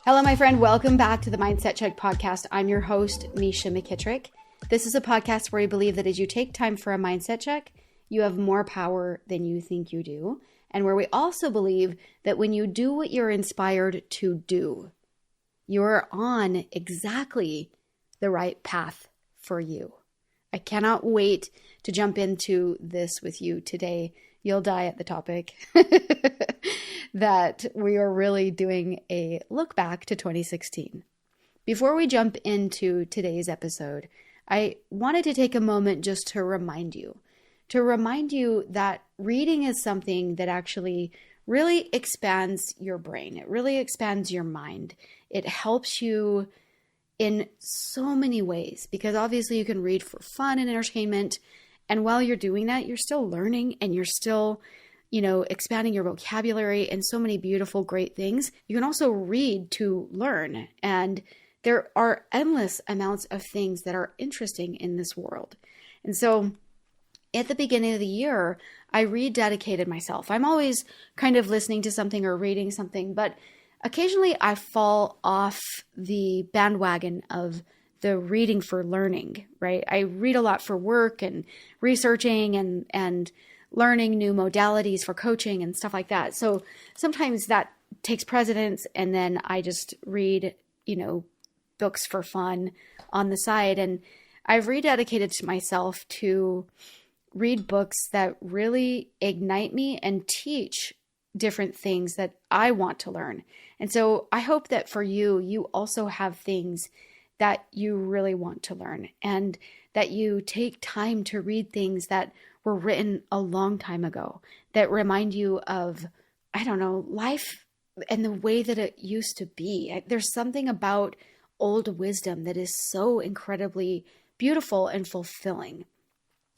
Hello, my friend. Welcome back to the Mindset Check podcast. I'm your host, Mesha McKittrick. This is a podcast where I believe that as you take time for a mindset check, you have more power than you think you do. And where we also believe that when you do what you're inspired to do, you're on exactly the right path for you. I cannot wait to jump into this with you today. You'll die at the topic. That we are really doing a look back to 2016. Before we jump into today's episode, I wanted to take a moment just to remind you that reading is something that actually really expands your brain. It really expands your mind. It helps you in so many ways because obviously you can read for fun and entertainment. And while you're doing that, you're still learning and you're still expanding your vocabulary and so many beautiful, great things. You can also read to learn. And there are endless amounts of things that are interesting in this world. And so at the beginning of the year, I rededicated myself. I'm always kind of listening to something or reading something, but occasionally I fall off the bandwagon of the reading for learning, right? I read a lot for work and researching and learning new modalities for coaching and stuff like that. So sometimes that takes precedence, and then I just read, books for fun on the side. And I've rededicated to myself to read books that really ignite me and teach different things that I want to learn. And so I hope that for you, you also have things that you really want to learn and that you take time to read things that were written a long time ago that remind you of, life and the way that it used to be. There's something about old wisdom that is so incredibly beautiful and fulfilling.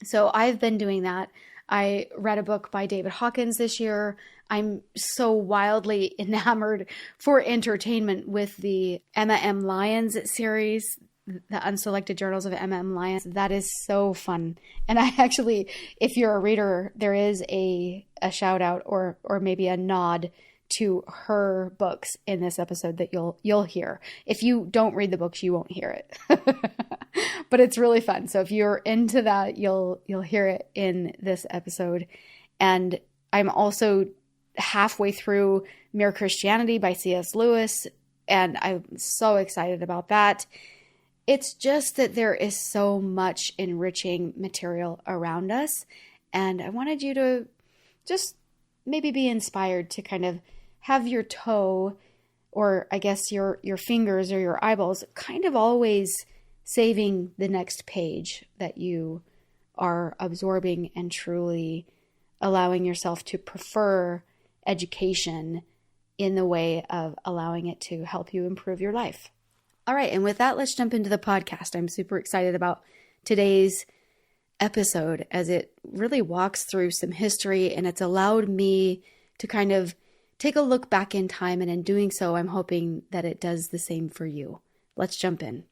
So I've been doing that. I read a book by David Hawkins this year. I'm so wildly enamored for entertainment with the Emma M. Lyons series, the Unselected Journals of Emma M. Lyons. That is so fun. And I actually, if you're a reader, there is a shout out or maybe a nod to her books in this episode that you'll hear. If you don't read the books, you won't hear it. But it's really fun. So if you're into that, you'll hear it in this episode. And I'm also halfway through Mere Christianity by C.S. Lewis, and I'm so excited about that. It's just that there is so much enriching material around us. And I wanted you to just maybe be inspired to kind of have your toe, or I guess your fingers or your eyeballs, kind of always saving the next page that you are absorbing and truly allowing yourself to prefer education in the way of allowing it to help you improve your life. All right. And with that, let's jump into the podcast. I'm super excited about today's episode as it really walks through some history, and it's allowed me to kind of take a look back in time. And in doing so, I'm hoping that it does the same for you. Let's jump in.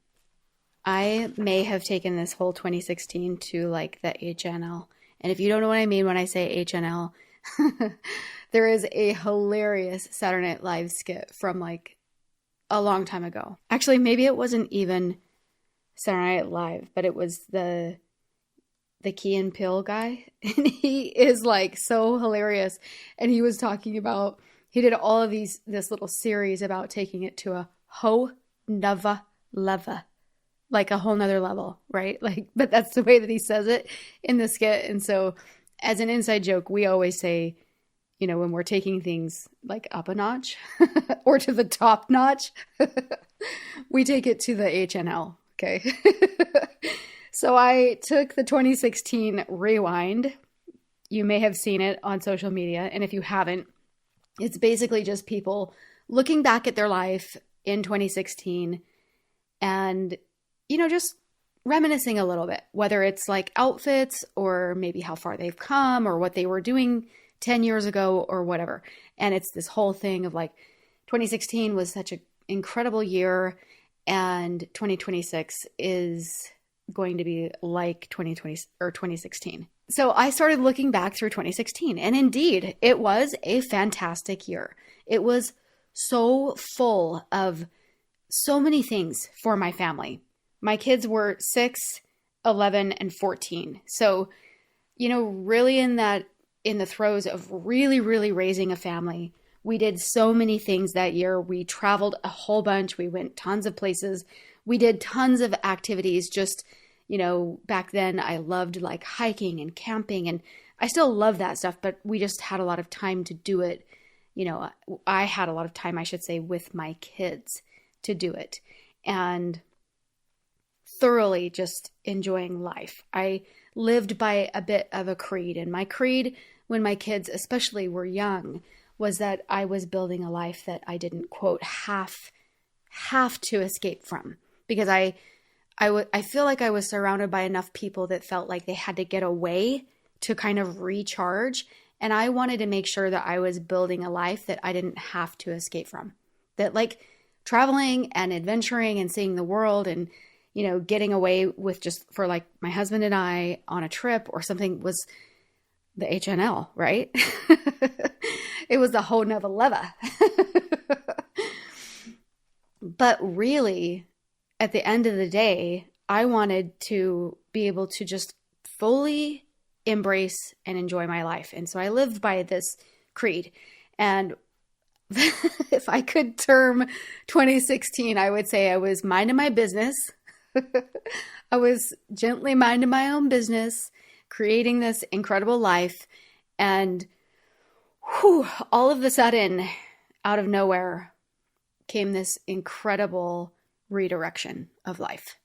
I may have taken this whole 2016 to like the HNL. And if you don't know what I mean when I say HNL, there is a hilarious Saturday Night Live skit from like a long time ago. Actually, maybe it wasn't even Saturday Night Live, but it was the Key and Peele guy. And he is like so hilarious. And he was talking about, he did all of this little series about taking it to a whole nother level. Like a whole nother level, right? Like, but that's the way that he says it in the skit. And so as an inside joke, we always say, when we're taking things like up a notch or to the top notch, we take it to the HNL. Okay. So I took the 2016 rewind. You may have seen it on social media. And if you haven't, it's basically just people looking back at their life in 2016 and just reminiscing a little bit, whether it's like outfits or maybe how far they've come or what they were doing 10 years ago or whatever. And it's this whole thing of like 2016 was such an incredible year, and 2026 is going to be like 2020 or 2016. So I started looking back through 2016, and indeed, it was a fantastic year. It was so full of so many things for my family. My kids were 6, 11, and 14. So, really in the throes of really, really raising a family. We did so many things that year. We traveled a whole bunch. We went tons of places. We did tons of activities. Just, back then I loved like hiking and camping, and I still love that stuff, but we just had a lot of time to do it. I had a lot of time, I should say, with my kids to do it, and thoroughly just enjoying life. I lived by a bit of a creed, and my creed when my kids especially were young was that I was building a life that I didn't, quote, have to escape from, because I feel like I was surrounded by enough people that felt like they had to get away to kind of recharge. And I wanted to make sure that I was building a life that I didn't have to escape from, that like traveling and adventuring and seeing the world and, getting away with just for like my husband and I on a trip or something was the HNL, right? It was the whole nother level. But really, at the end of the day, I wanted to be able to just fully embrace and enjoy my life. And so I lived by this creed. And if I could term 2016, I would say I was minding my business. I was gently minding my own business, creating this incredible life. And all of a sudden, out of nowhere, came this incredible redirection of life.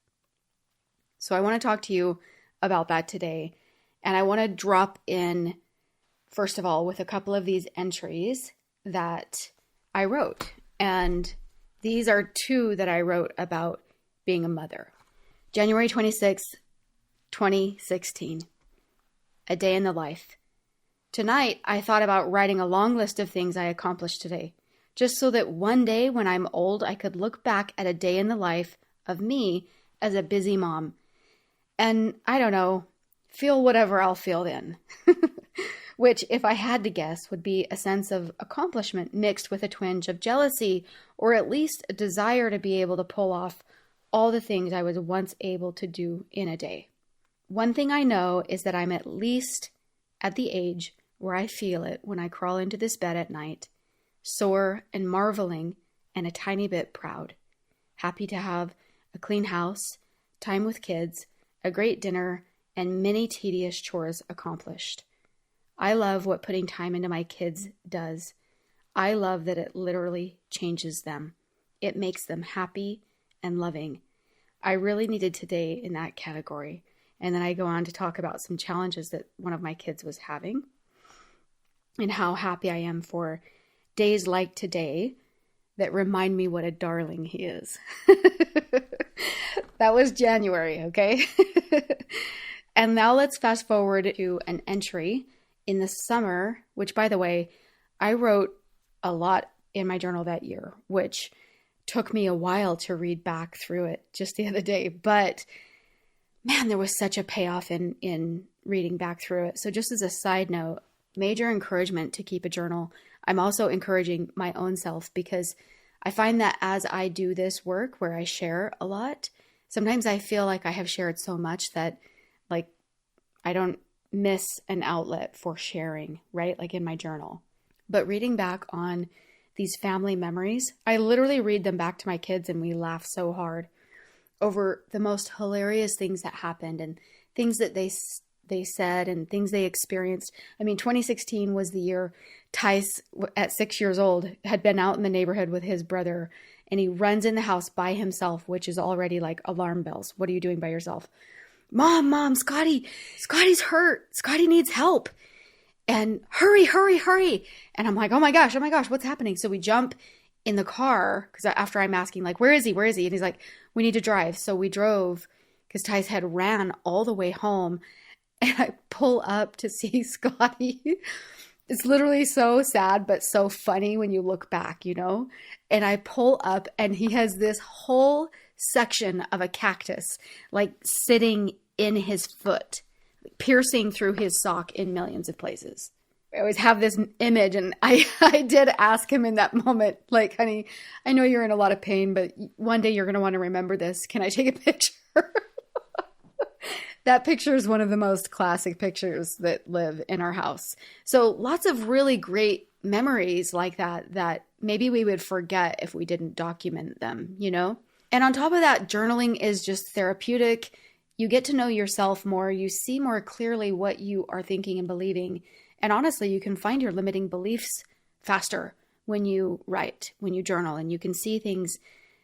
So I want to talk to you about that today. And I want to drop in, first of all, with a couple of these entries that I wrote. And these are 2 that I wrote about being a mother. January 26th, 2016. A day in the life. Tonight, I thought about writing a long list of things I accomplished today, just so that one day when I'm old, I could look back at a day in the life of me as a busy mom. And I don't know, feel whatever I'll feel then. Which, if I had to guess, would be a sense of accomplishment mixed with a twinge of jealousy, or at least a desire to be able to pull off all the things I was once able to do in a day. One thing I know is that I'm at least at the age where I feel it when I crawl into this bed at night, sore and marveling and a tiny bit proud, happy to have a clean house, time with kids, a great dinner, and many tedious chores accomplished. I love what putting time into my kids does. I love that it literally changes them. It makes them happy and loving. I really needed today in that category. And then I go on to talk about some challenges that one of my kids was having and how happy I am for days like today that remind me what a darling he is. That was January, okay? And now let's fast forward to an entry in the summer, which, by the way, I wrote a lot in my journal that year, which took me a while to read back through it just the other day. But man, there was such a payoff in reading back through it. So just as a side note, major encouragement to keep a journal. I'm also encouraging my own self, because I find that as I do this work where I share a lot, sometimes I feel like I have shared so much that like I don't miss an outlet for sharing, right? Like in my journal. But reading back on these family memories, I literally read them back to my kids and we laugh so hard over the most hilarious things that happened and things that they said and things they experienced. I mean, 2016 was the year Tice, at 6 years old, had been out in the neighborhood with his brother, and he runs in the house by himself, which is already like alarm bells. What are you doing by yourself? Mom, Scotty's hurt. Scotty needs help. And hurry. And I'm like, oh my gosh, what's happening? So we jump in the car, because after I'm asking, like, where is he? And he's like, we need to drive. So we drove, because Tice had ran all the way home. And I pull up to see Scotty. It's literally so sad, but so funny when you look back, And I pull up and he has this whole section of a cactus, like sitting in his foot, piercing through his sock in millions of places. I always have this image, and I did ask him in that moment, like, honey, I know you're in a lot of pain, but one day you're going to want to remember this. Can I take a picture? That picture is one of the most classic pictures that live in our house. So lots of really great memories like that maybe we would forget if we didn't document them, you know? And on top of that, journaling is just therapeutic. You get to know yourself more. You see more clearly what you are thinking and believing. And honestly, you can find your limiting beliefs faster when you write, when you journal, and you can see things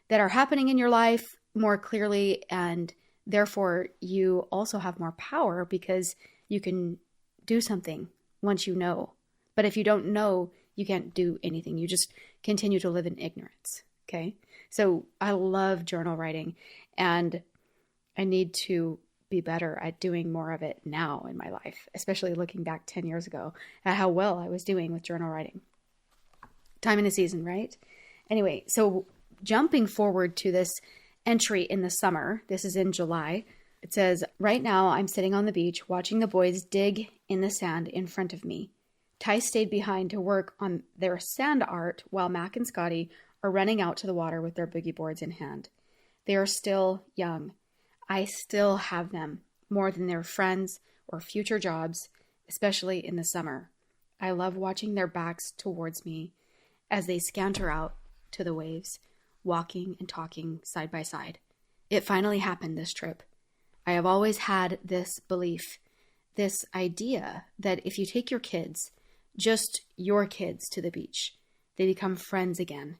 that are happening in your life more clearly. And therefore, you also have more power because you can do something once you know. But if you don't know, you can't do anything. You just continue to live in ignorance. Okay. So I love journal writing, and I need to be better at doing more of it now in my life, especially looking back 10 years ago at how well I was doing with journal writing. Time in a season, right? Anyway, so jumping forward to this entry in the summer, this is in July. It says, right now I'm sitting on the beach watching the boys dig in the sand in front of me. Ty stayed behind to work on their sand art while Mac and Scotty are running out to the water with their boogie boards in hand. They are still young. I still have them more than their friends or future jobs, especially in the summer. I love watching their backs towards me as they scanter out to the waves, walking and talking side by side. It finally happened this trip. I have always had this belief, this idea that if you take your kids, just your kids, to the beach, they become friends again.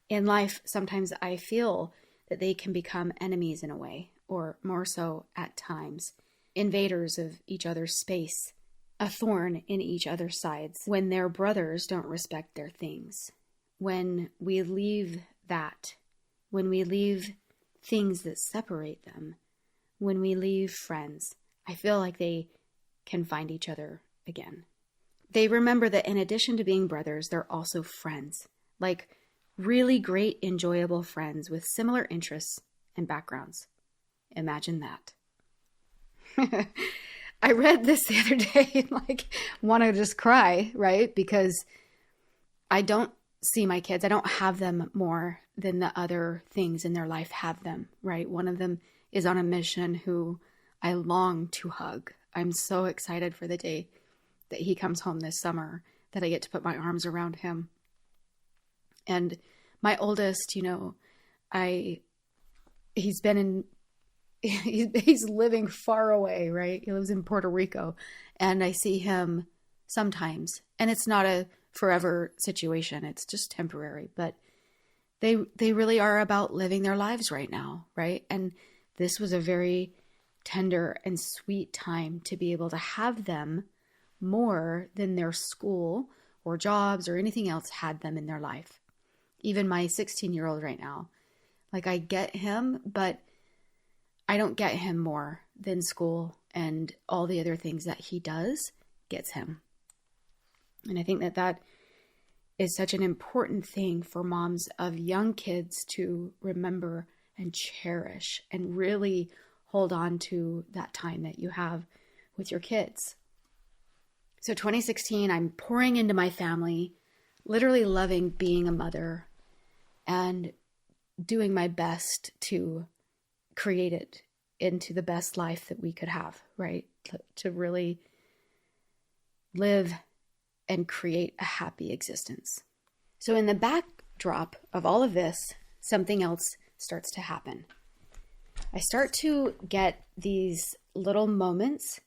In life, sometimes I feel that they can become enemies in a way, or more so at times, invaders of each other's space, a thorn in each other's sides when their brothers don't respect their things. When we leave that, when we leave things that separate them, when we leave friends, I feel like they can find each other again. They remember that in addition to being brothers, they're also friends, like really great, enjoyable friends with similar interests and backgrounds. Imagine that. I read this the other day and want to just cry, right? Because I don't see my kids. I don't have them more than the other things in their life have them, right? One of them is on a mission who I long to hug. I'm so excited for the day that he comes home this summer, that I get to put my arms around him. And my oldest, he's living far away, right? He lives in Puerto Rico, and I see him sometimes, and it's not a forever situation. It's just temporary, but they really are about living their lives right now, right? And this was a very tender and sweet time to be able to have them more than their school or jobs or anything else had them in their life. Even my 16-year-old right now, I get him, but I don't get him more than school and all the other things that he does gets him. And I think that is such an important thing for moms of young kids to remember and cherish and really hold on to that time that you have with your kids. So 2016, I'm pouring into my family, literally loving being a mother and doing my best to create it into the best life that we could have, right? To really live and create a happy existence. So in the backdrop of all of this, something else starts to happen. I start to get these little moments,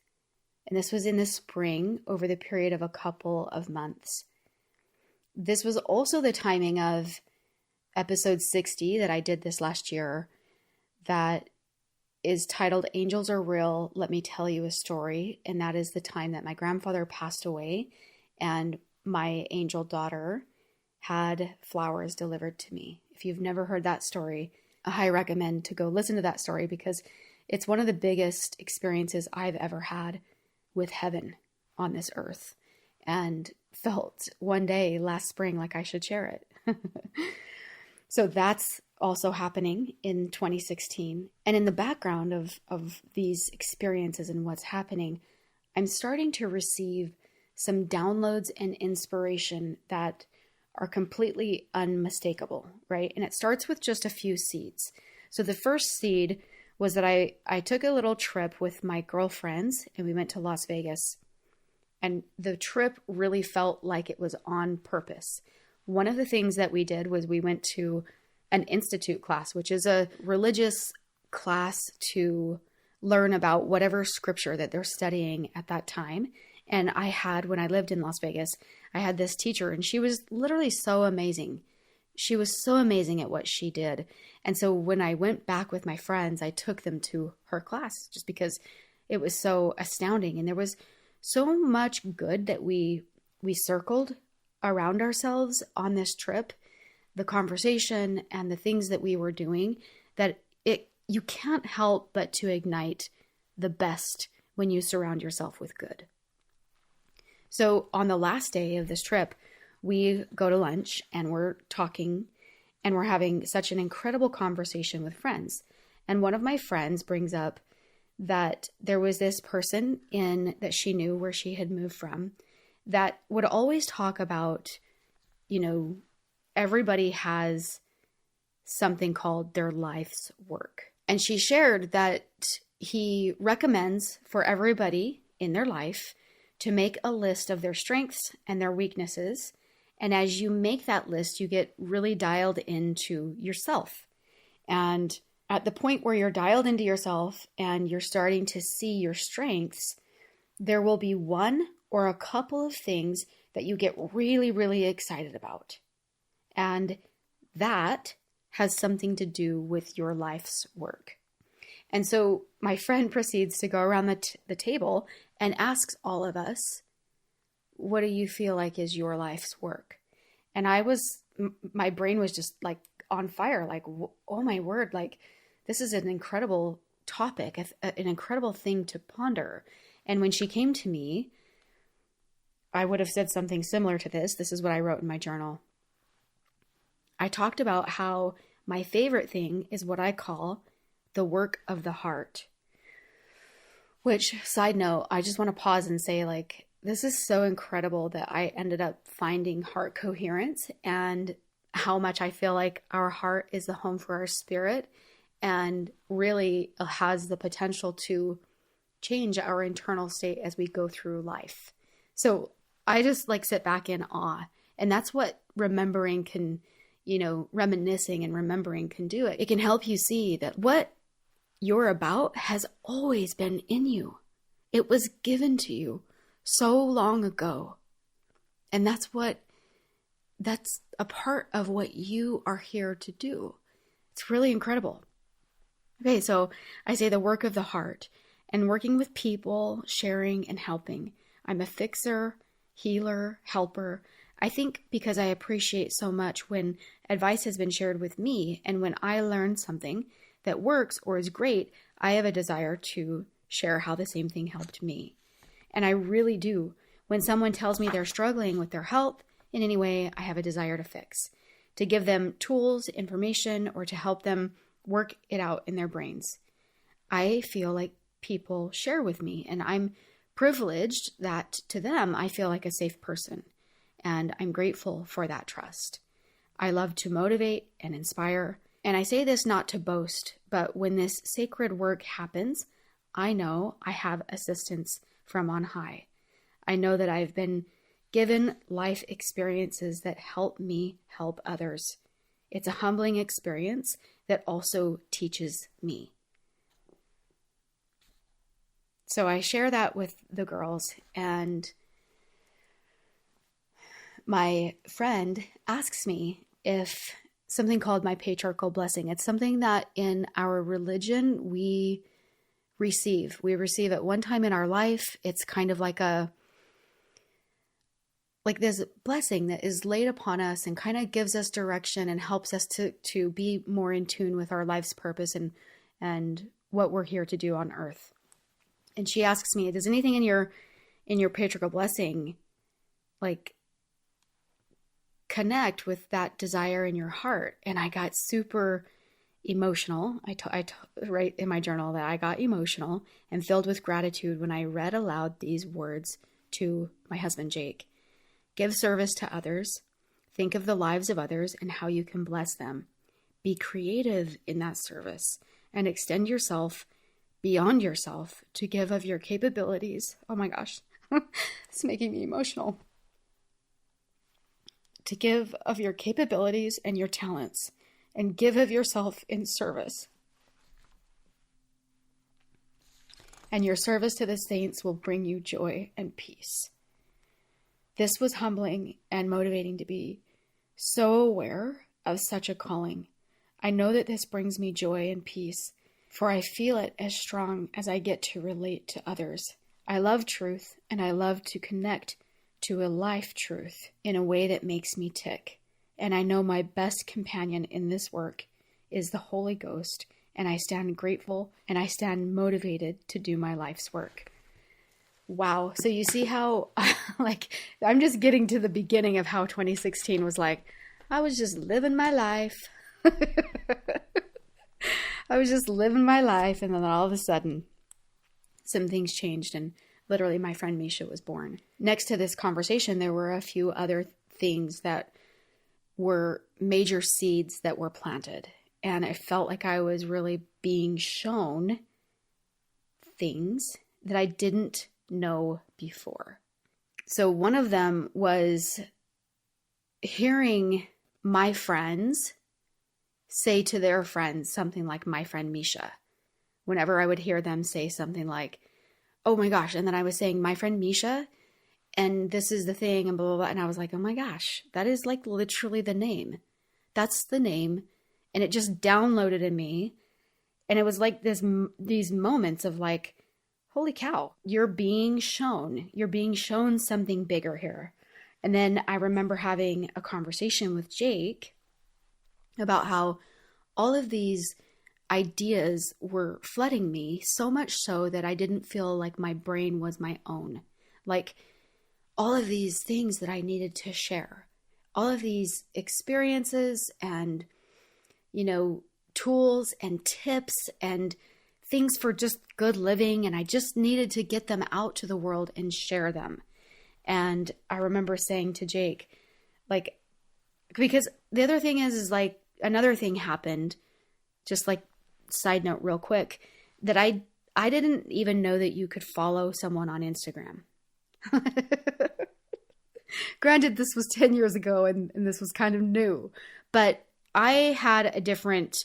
and this was in the spring over the period of a couple of months. This was also the timing of episode 60 that I did this last year that is titled Angels Are Real, Let Me Tell You a Story. And that is the time that my grandfather passed away and my angel daughter had flowers delivered to me. If you've never heard that story, I highly recommend to go listen to that story because it's one of the biggest experiences I've ever had with heaven on this earth, and felt one day last spring like I should share it. So that's also happening in 2016. And in the background of these experiences and what's happening, I'm starting to receive some downloads and inspiration that are completely unmistakable, right? And it starts with just a few seeds. So the first seed was that I took a little trip with my girlfriends and we went to Las Vegas. And the trip really felt like it was on purpose. One of the things that we did was we went to an institute class, which is a religious class to learn about whatever scripture that they're studying at that time. And when I lived in Las Vegas, I had this teacher and she was literally so amazing. She was so amazing at what she did. And so when I went back with my friends, I took them to her class just because it was so astounding. And there was so much good that we circled around ourselves on this trip, the conversation and the things that we were doing, that you can't help but to ignite the best when you surround yourself with good. So on the last day of this trip, we go to lunch and we're talking and we're having such an incredible conversation with friends. And one of my friends brings up that there was this person that she knew where she had moved from that would always talk about, everybody has something called their life's work. And she shared that he recommends for everybody in their life to make a list of their strengths and their weaknesses. And as you make that list, you get really dialed into yourself. And at the point where you're dialed into yourself and you're starting to see your strengths, there will be one or a couple of things that you get really, really excited about. And that has something to do with your life's work. And so my friend proceeds to go around the table and asks all of us, what do you feel like is your life's work? And my brain was just like on fire, like, oh my word, like this is an incredible topic, an incredible thing to ponder. And when she came to me, I would have said something similar to this. This is what I wrote in my journal. I talked about how my favorite thing is what I call the work of the heart. Which, side note, I just want to pause and say, like, this is so incredible that I ended up finding heart coherence and how much I feel like our heart is the home for our spirit and really has the potential to change our internal state as we go through life. So I just sit back in awe. And that's what remembering can, reminiscing and remembering can do. It can help you see that what you're about has always been in you. It was given to you so long ago. And that's a part of what you are here to do. It's really incredible. Okay, so I say the work of the heart and working with people, sharing and helping. I'm a fixer, healer, helper. I think because I appreciate so much when advice has been shared with me and when I learn something that works or is great, I have a desire to share how the same thing helped me. And I really do. When someone tells me they're struggling with their health in any way, I have a desire to fix, to give them tools, information, or to help them work it out in their brains. I feel like people share with me, and I'm privileged that to them, I feel like a safe person. And I'm grateful for that trust. I love to motivate and inspire. And I say this not to boast, but when this sacred work happens, I know I have assistance from on high. I know that I've been given life experiences that help me help others. It's a humbling experience that also teaches me. So I share that with the girls, and my friend asks me if something called my patriarchal blessing. It's something that in our religion we receive. We receive at one time in our life. It's kind of like this blessing that is laid upon us and kind of gives us direction and helps us to be more in tune with our life's purpose and what we're here to do on earth. And she asks me, does anything in your patriarchal blessing connect with that desire in your heart. And I got super emotional. I write in my journal that I got emotional and filled with gratitude when I read aloud these words to my husband, Jake. Give service to others. Think of the lives of others and how you can bless them. Be creative in that service and extend yourself beyond yourself to give of your capabilities. Oh my gosh, it's making me emotional. To give of your capabilities and your talents and give of yourself in service. And your service to the saints will bring you joy and peace. This was humbling and motivating to be so aware of such a calling. I know that this brings me joy and peace, for I feel it as strong as I get to relate to others. I love truth, and I love to connect to a life truth in a way that makes me tick. And I know my best companion in this work is the Holy Ghost, and I stand grateful and I stand motivated to do my life's work. Wow. So you see how, I'm just getting to the beginning of how 2016 was like. I was just living my life. I was just living my life, and then all of a sudden, some things changed, and literally my friend Mesha was born. Next to this conversation, there were a few other things that were major seeds that were planted, and I felt like I was really being shown things that I didn't know before. So one of them was hearing my friends say to their friends something like, my friend Mesha. Whenever I would hear them say something like, oh my gosh, and then I was saying, my friend Mesha, and this is the thing, and blah, blah, blah. And I was like, oh my gosh, that is like literally the name. That's the name. And it just downloaded in me. And it was like these moments of like, holy cow, you're being shown something bigger here. And then I remember having a conversation with Jake about how all of these ideas were flooding me, so much so that I didn't feel like my brain was my own. Like all of these things that I needed to share, all of these experiences and, tools and tips and things for just good living. And I just needed to get them out to the world and share them. And I remember saying to Jake, because the other thing is another thing happened, just like side note real quick, that I didn't even know that you could follow someone on Instagram. Granted, this was 10 years ago and this was kind of new, but I had a different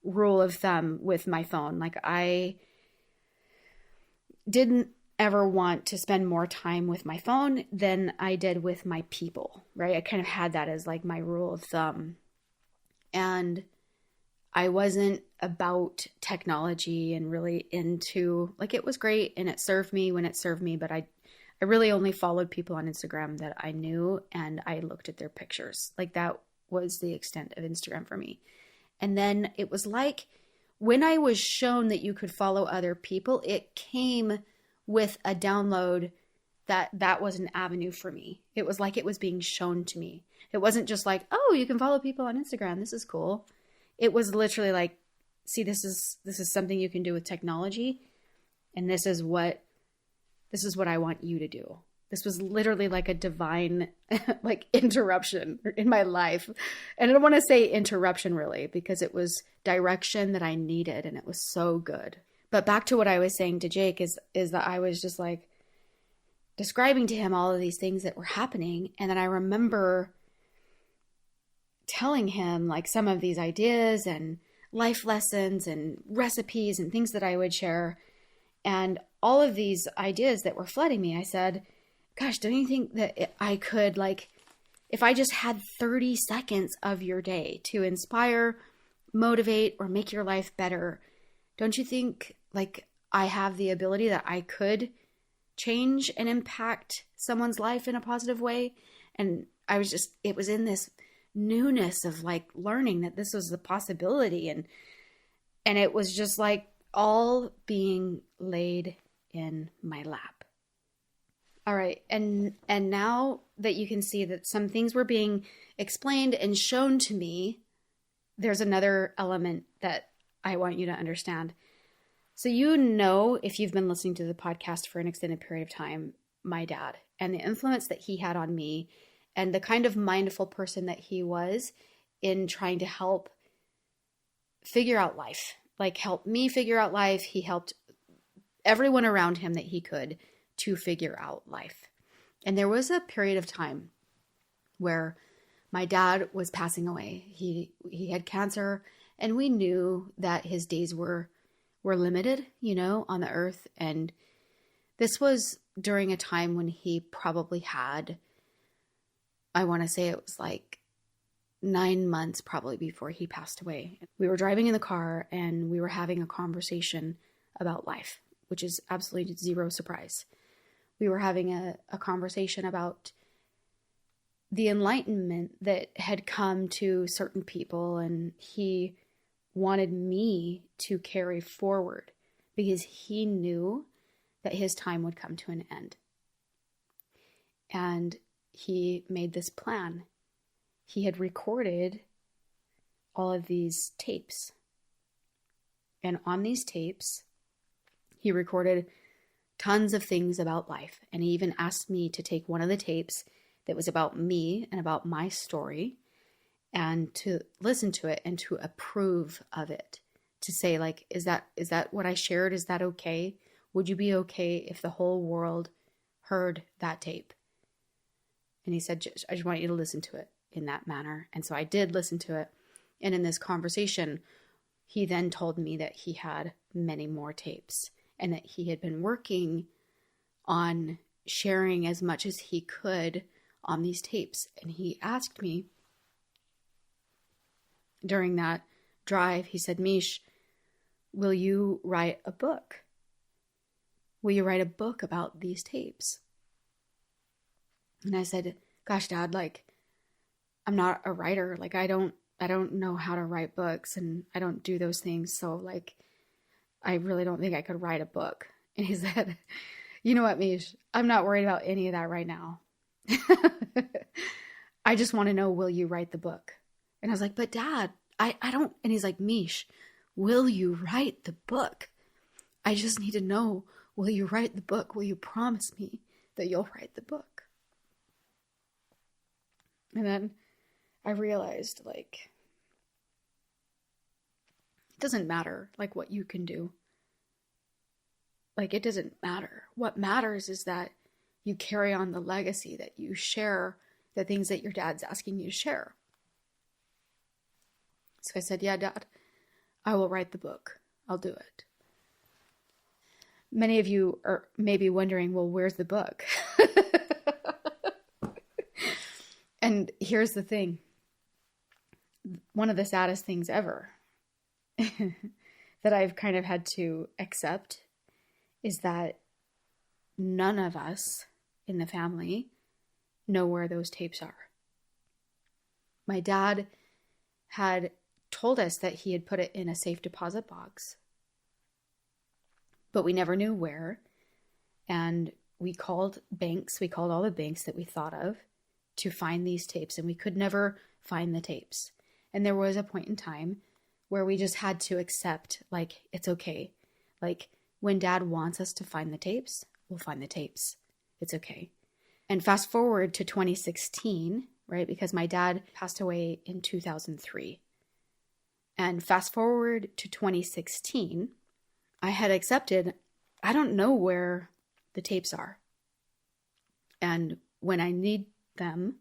rule of thumb with my phone. Like I didn't ever want to spend more time with my phone than I did with my people, right? I kind of had that as like my rule of thumb. And I wasn't about technology and really into, it was great and it served me when it served me, but I really only followed people on Instagram that I knew and I looked at their pictures. Like that was the extent of Instagram for me. And then it was like when I was shown that you could follow other people, it came with a download that was an avenue for me. It was like it was being shown to me. It wasn't just like, oh, you can follow people on Instagram. This is cool. It was literally like, see, this is something you can do with technology. And this is what I want you to do. This was literally like a divine interruption in my life. And I don't want to say interruption really, because it was direction that I needed and it was so good. But back to what I was saying to Jake is that I was just like describing to him all of these things that were happening. And then I remember telling him like some of these ideas and life lessons and recipes and things that I would share. And all of these ideas that were flooding me, I said, gosh, don't you think that I could, if I just had 30 seconds of your day to inspire, motivate, or make your life better, don't you think I have the ability that I could change and impact someone's life in a positive way? And it was in this newness of learning that this was a possibility. And it was just all being laid in my lap. All right. And now that you can see that some things were being explained and shown to me, there's another element that I want you to understand. So if you've been listening to the podcast for an extended period of time, my dad and the influence that he had on me and the kind of mindful person that he was in trying to help figure out life, like help me figure out life. He helped everyone around him that he could to figure out life. And there was a period of time where my dad was passing away. He had cancer, and we knew that his days were limited, on the earth. And this was during a time when he probably had, I want to say it was like 9 months probably before he passed away. We were driving in the car and we were having a conversation about life, which is absolutely zero surprise. We were having a conversation about the enlightenment that had come to certain people, and he wanted me to carry forward because he knew that his time would come to an end. And he made this plan. He had recorded all of these tapes. And on these tapes, he recorded tons of things about life. And he even asked me to take one of the tapes that was about me and about my story and to listen to it and to approve of it. To say, like, is that what I shared? Is that okay? Would you be okay if the whole world heard that tape? And he said, I just want you to listen to it in that manner. And so I did listen to it. And in this conversation, he then told me that he had many more tapes and that he had been working on sharing as much as he could on these tapes. And he asked me during that drive, he said, Mish, will you write a book? Will you write a book about these tapes? And I said, gosh, Dad, like, I'm not a writer. Like, I don't know how to write books, and I don't do those things. So, like, I really don't think I could write a book. And he said, you know what, Mish, I'm not worried about any of that right now. I just want to know, will you write the book? And I was like, but Dad, I don't. And he's like, Mish, will you write the book? I just need to know, will you write the book? Will you promise me that you'll write the book? And then I realized, like, it doesn't matter, like, what you can do. Like, it doesn't matter. What matters is that you carry on the legacy, that you share the things that your dad's asking you to share. So I said, yeah, Dad, I will write the book. I'll do it. Many of you are maybe wondering, well, where's the book? And here's the thing. One of the saddest things ever that I've kind of had to accept is that none of us in the family know where those tapes are. My dad had told us that he had put it in a safe deposit box, but we never knew where. And we called banks. We called all the banks that we thought of to find these tapes, and we could never find the tapes. And there was a point in time where we just had to accept, like, it's okay. Like, when Dad wants us to find the tapes, we'll find the tapes. It's okay. And fast forward to 2016, right? Because my dad passed away in 2003. And fast forward to 2016, I had accepted, I don't know where the tapes are. And when I need them,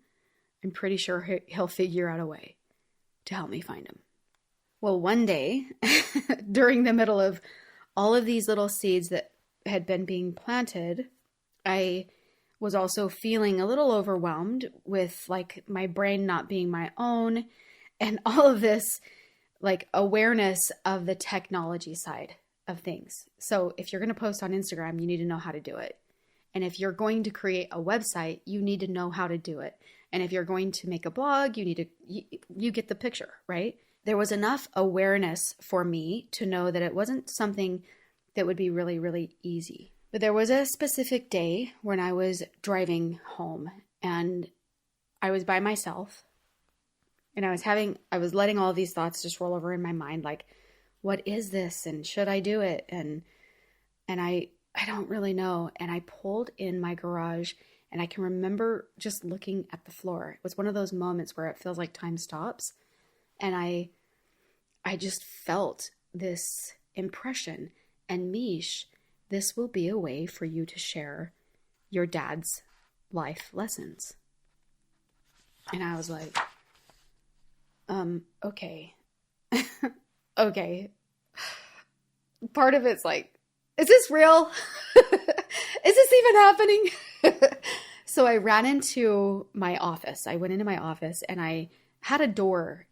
I'm pretty sure he'll figure out a way to help me find them. Well, one day, during the middle of all of these little seeds that had been being planted, I was also feeling a little overwhelmed with, like, my brain not being my own and all of this, like, awareness of the technology side of things. So if you're going to post on Instagram, you need to know how to do it. And if you're going to create a website, you need to know how to do it. And if you're going to make a blog, you get the picture, right? There was enough awareness for me to know that it wasn't something that would be really, really easy. But there was a specific day when I was driving home, And I was by myself, and I was letting all these thoughts just roll over in my mind, like, what is this? And should I do it? And I don't really know. And I pulled in my garage, and I can remember just looking at the floor. It was one of those moments where it feels like time stops. And I just felt this impression. And Mish, this will be a way for you to share your dad's life lessons. And I was like, okay. Okay. Part of it's like, is this real? Is this even happening? So I ran into my office. I went into my office, and I had a door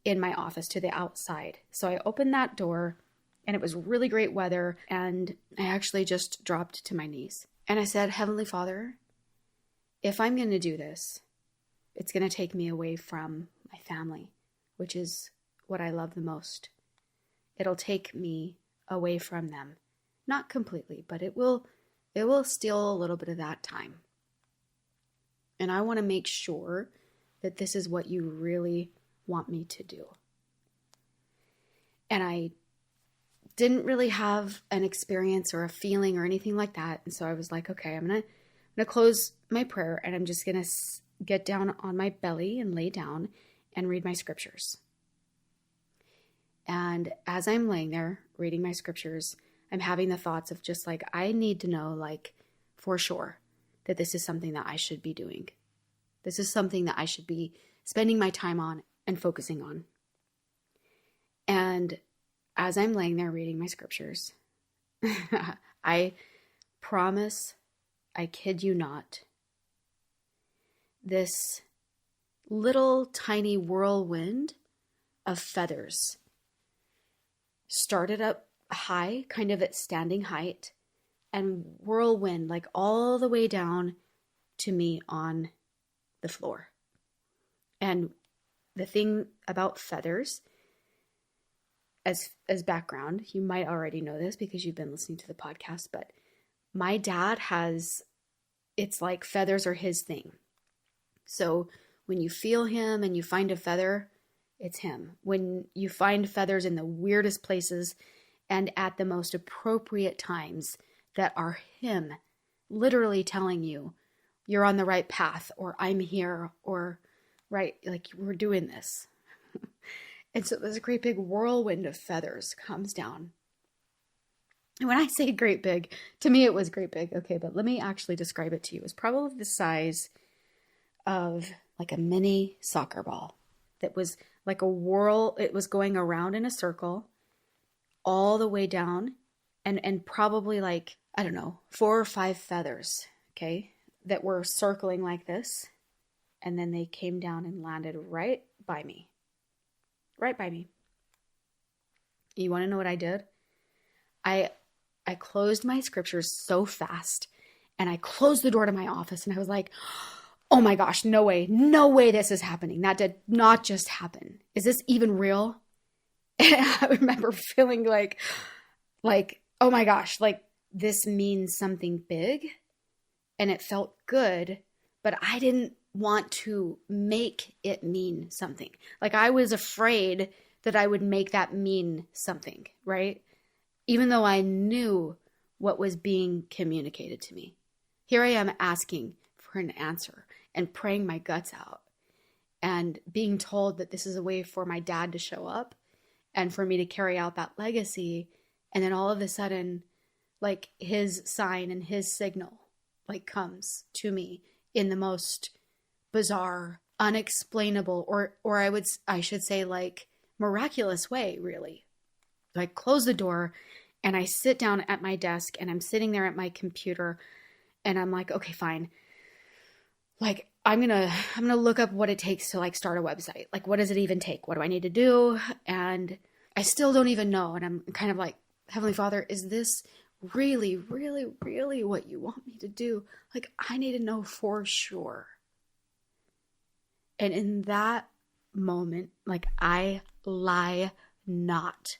in my office to the outside. So I opened that door, and it was really great weather. And I actually just dropped to my knees. And I said, Heavenly Father, if I'm going to do this, it's going to take me away from my family, which is what I love the most. It'll take me away from them. Not completely, but it will steal a little bit of that time. And I want to make sure that this is what you really want me to do. And I didn't really have an experience or a feeling or anything like that. And so I was like, okay, I'm going to close my prayer, and I'm just going to get down on my belly and lay down and read my scriptures. And as I'm laying there reading my scriptures, I'm having the thoughts of just like, I need to know, like, for sure that this is something that I should be doing. This is something that I should be spending my time on and focusing on. And as I'm laying there reading my scriptures, I promise, I kid you not, this little tiny whirlwind of feathers started up high, kind of at standing height, and whirlwind like all the way down to me on the floor. And the thing about feathers, as background, you might already know this because you've been listening to the podcast, but my dad it's like feathers are his thing. So when you feel him and you find a feather, it's him. When you find feathers in the weirdest places and at the most appropriate times that are him literally telling you you're on the right path, or I'm here, or right, like we're doing this. And so this great big whirlwind of feathers comes down. And when I say great big, to me it was great big. Okay, but let me actually describe it to you. It was probably the size of like a mini soccer ball that was like a whirl. It was going around in a circle all the way down, and probably like, I don't know, 4 or 5 feathers, okay, that were circling like this. And then they came down and landed right by me. Right by me. You want to know what I did? I closed my scriptures so fast, and I closed the door to my office, and I was like, oh my gosh, no way this is happening. That did not just happen. Is this even real? And I remember feeling like, oh my gosh, like this means something big, and it felt good, but I didn't want to make it mean something. Like I was afraid that I would make that mean something, right? Even though I knew what was being communicated to me. Here I am asking for an answer and praying my guts out and being told that this is a way for my dad to show up and for me to carry out that legacy. And then all of a sudden, like his sign and his signal like comes to me in the most bizarre, unexplainable, or I should say like miraculous way, really. So I close the door and I sit down at my desk, and I'm sitting there at my computer, and I'm like, okay, fine. Like I'm going to look up what it takes to like start a website. Like, what does it even take? What do I need to do? And I still don't even know. And I'm kind of like, Heavenly Father, is this really, really, really what you want me to do? Like, I need to know for sure. And in that moment, like I lie not,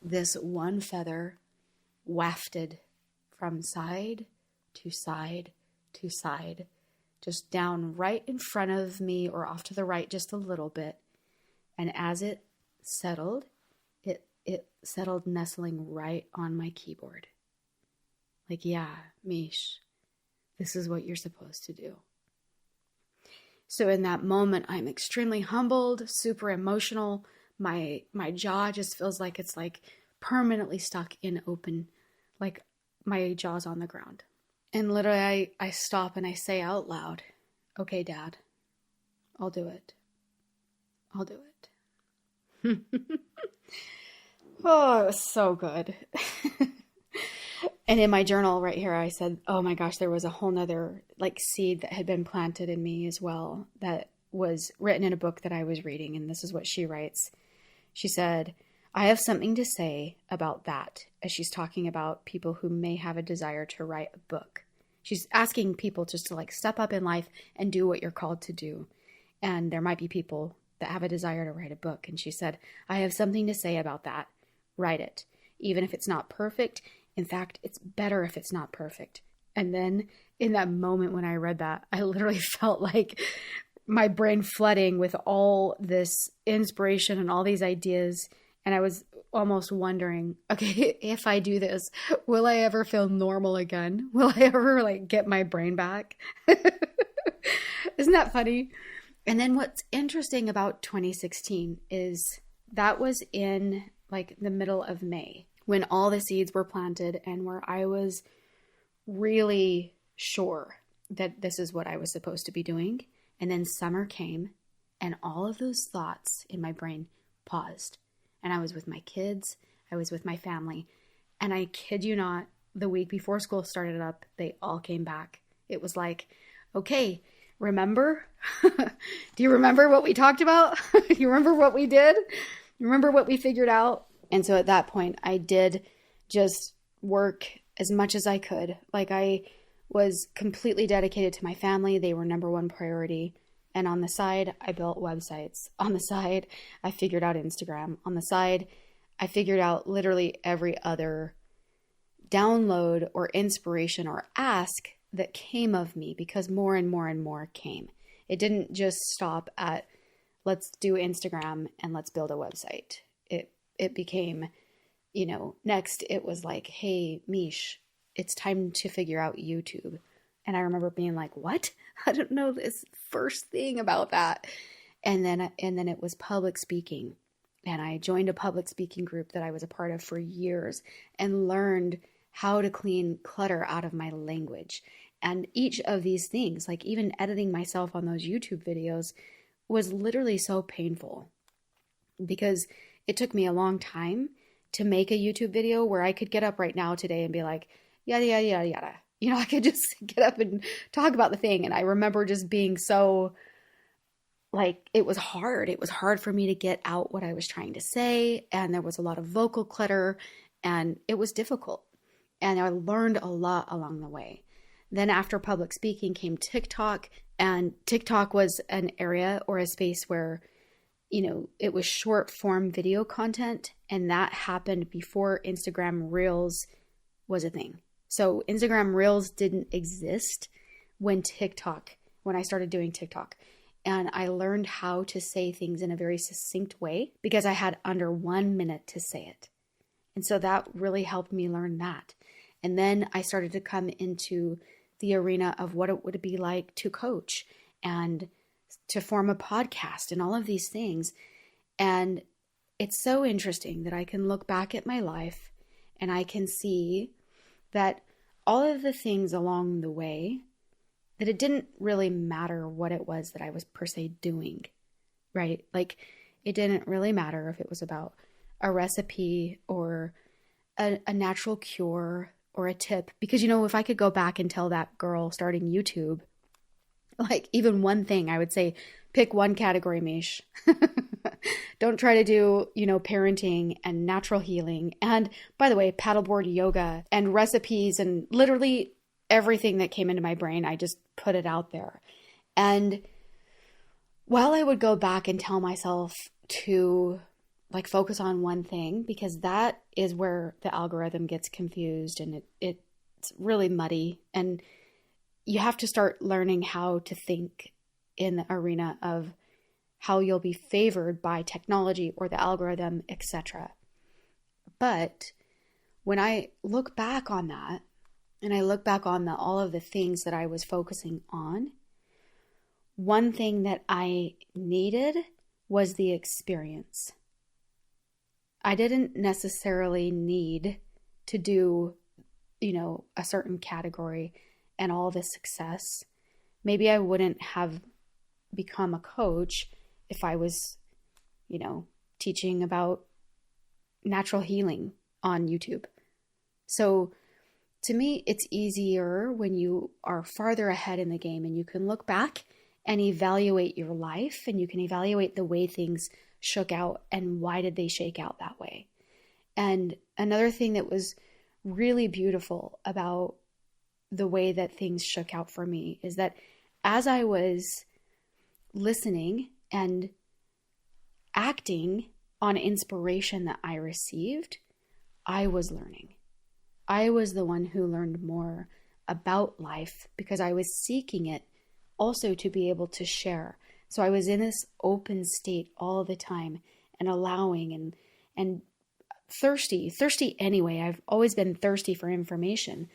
this one feather wafted from side to side to side, just down right in front of me or off to the right just a little bit. And as it settled, it settled nestling right on my keyboard. Like, yeah, Mish, this is what you're supposed to do. So in that moment, I'm extremely humbled, super emotional. My jaw just feels like it's like permanently stuck in open, like my jaw's on the ground. And literally I stop and I say out loud, okay, Dad, I'll do it. I'll do it. Oh, it was so good. And in my journal right here, I said, oh my gosh, there was a whole nother like seed that had been planted in me as well that was written in a book that I was reading. And this is what she writes. She said, I have something to say about that, as she's talking about people who may have a desire to write a book. She's asking people just to like step up in life and do what you're called to do. And there might be people that have a desire to write a book. And she said, I have something to say about that. Write it. Even if it's not perfect. In fact, it's better if it's not perfect. And then in that moment when I read that, I literally felt like my brain flooding with all this inspiration and all these ideas. And I was almost wondering, okay, if I do this, will I ever feel normal again? Will I ever like get my brain back? Isn't that funny? And then what's interesting about 2016 is that was in like the middle of May when all the seeds were planted and where I was really sure that this is what I was supposed to be doing. And then summer came and all of those thoughts in my brain paused. And I was with my kids, I was with my family. And I kid you not, the week before school started up, they all came back. It was like, okay, remember? Do you remember what we talked about? You remember what we did? You remember what we figured out? And so at that point, I did just work as much as I could. Like I was completely dedicated to my family. They were number one priority. And on the side, I built websites. On the side, I figured out Instagram. On the side, I figured out literally every other download or inspiration or ask that came of me because more and more and more came. It didn't just stop at let's do Instagram and let's build a website. It became, next it was like, hey, Mish, it's time to figure out YouTube. And I remember being like, what? I don't know this first thing about that. And then it was public speaking. And I joined a public speaking group that I was a part of for years and learned how to clean clutter out of my language. And each of these things, like even editing myself on those YouTube videos, was literally so painful because it took me a long time to make a YouTube video where I could get up right now today and be like, yada, yada, yada, yada. I could just get up and talk about the thing. And I remember just being so like, it was hard. It was hard for me to get out what I was trying to say. And there was a lot of vocal clutter and it was difficult. And I learned a lot along the way. Then after public speaking came TikTok, and TikTok was an area or a space where, it was short form video content. And that happened before Instagram Reels was a thing. So Instagram Reels didn't exist when I started doing TikTok. And I learned how to say things in a very succinct way because I had under 1 minute to say it. And so that really helped me learn that. And then I started to come into the arena of what it would be like to coach and to form a podcast and all of these things. And it's so interesting that I can look back at my life and I can see that all of the things along the way, that it didn't really matter what it was that I was per se doing, right? Like it didn't really matter if it was about a recipe or a natural cure or a tip. Because, if I could go back and tell that girl starting YouTube, like even one thing, I would say, pick one category, Mish. Don't try to do, parenting and natural healing. And by the way, paddleboard yoga and recipes and literally everything that came into my brain, I just put it out there. And while I would go back and tell myself to like focus on one thing, because that is where the algorithm gets confused and it's really muddy. And you have to start learning how to think in the arena of how you'll be favored by technology or the algorithm, etc. But when I look back on that, and I look back on all of the things that I was focusing on, one thing that I needed was the experience. I didn't necessarily need to do, a certain category and all the success. Maybe I wouldn't have become a coach if I was, teaching about natural healing on YouTube. So to me, it's easier when you are farther ahead in the game and you can look back and evaluate your life, and you can evaluate the way things shook out and why did they shake out that way. And another thing that was really beautiful about the way that things shook out for me is that as I was listening and acting on inspiration that I received, I was learning. I was the one who learned more about life because I was seeking it also to be able to share. So I was in this open state all the time and allowing and thirsty anyway. I've always been thirsty for information,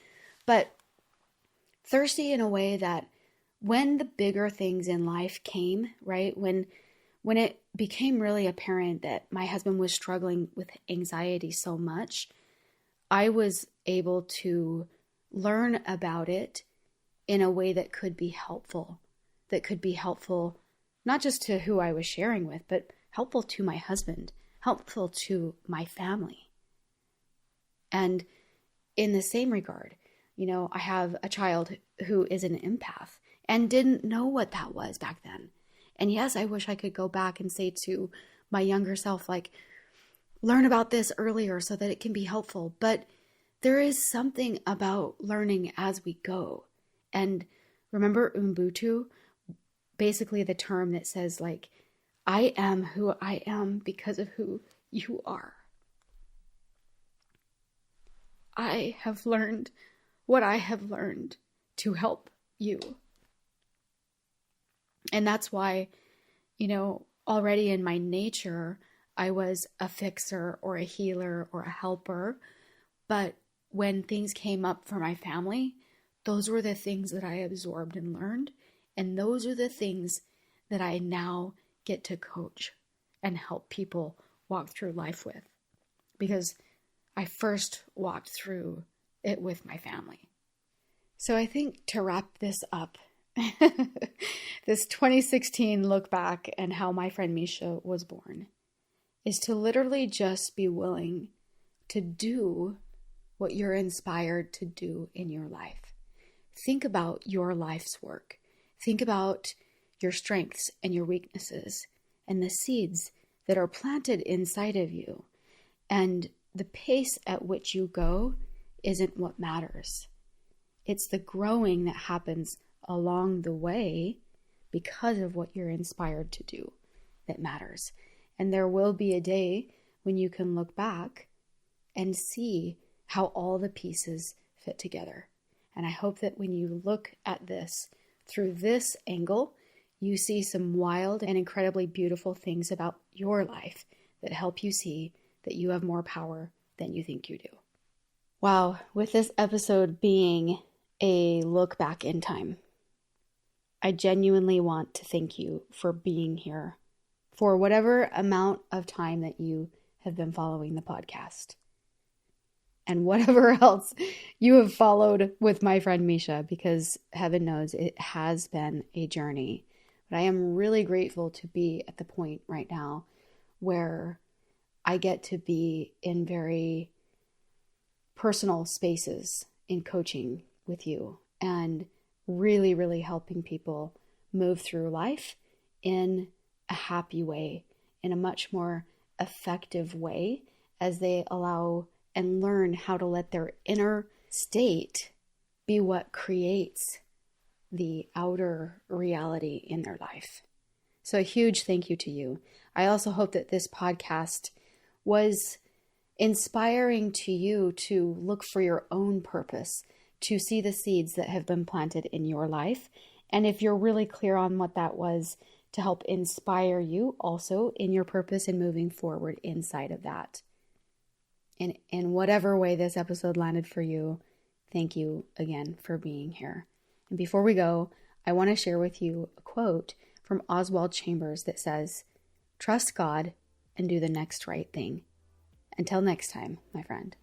but thirsty in a way that when the bigger things in life came, right? When it became really apparent that my husband was struggling with anxiety so much, I was able to learn about it in a way that could be helpful not just to who I was sharing with, but helpful to my husband, helpful to my family. And in the same regard, I have a child who is an empath and didn't know what that was back then. And yes, I wish I could go back and say to my younger self, learn about this earlier so that it can be helpful. But there is something about learning as we go. And remember Ubuntu, basically the term that says I am who I am because of who you are. I have learned what I have learned to help you. And that's why, already in my nature, I was a fixer or a healer or a helper. But when things came up for my family, those were the things that I absorbed and learned. And those are the things that I now get to coach and help people walk through life with. Because I first walked through it with my family. So I think to wrap this up, this 2016 look back and how My Friend Mesha was born, is to literally just be willing to do what you're inspired to do in your life. Think about your life's work. Think about your strengths and your weaknesses and the seeds that are planted inside of you. And the pace at which you go isn't what matters. It's the growing that happens along the way because of what you're inspired to do that matters. And there will be a day when you can look back and see how all the pieces fit together. And I hope that when you look at this through this angle, you see some wild and incredibly beautiful things about your life that help you see that you have more power than you think you do. Wow, with this episode being a look back in time, I genuinely want to thank you for being here for whatever amount of time that you have been following the podcast. And whatever else you have followed with My Friend Mesha, because heaven knows it has been a journey. But I am really grateful to be at the point right now where I get to be in very personal spaces in coaching with you and really, really helping people move through life in a happy way, in a much more effective way, as they allow and learn how to let their inner state be what creates the outer reality in their life. So a huge thank you to you. I also hope that this podcast was inspiring to you to look for your own purpose, to see the seeds that have been planted in your life. And if you're really clear on what that was, to help inspire you also in your purpose and moving forward inside of that. In whatever way this episode landed for you, thank you again for being here. And before we go, I want to share with you a quote from Oswald Chambers that says, "Trust God and do the next right thing." Until next time, my friend.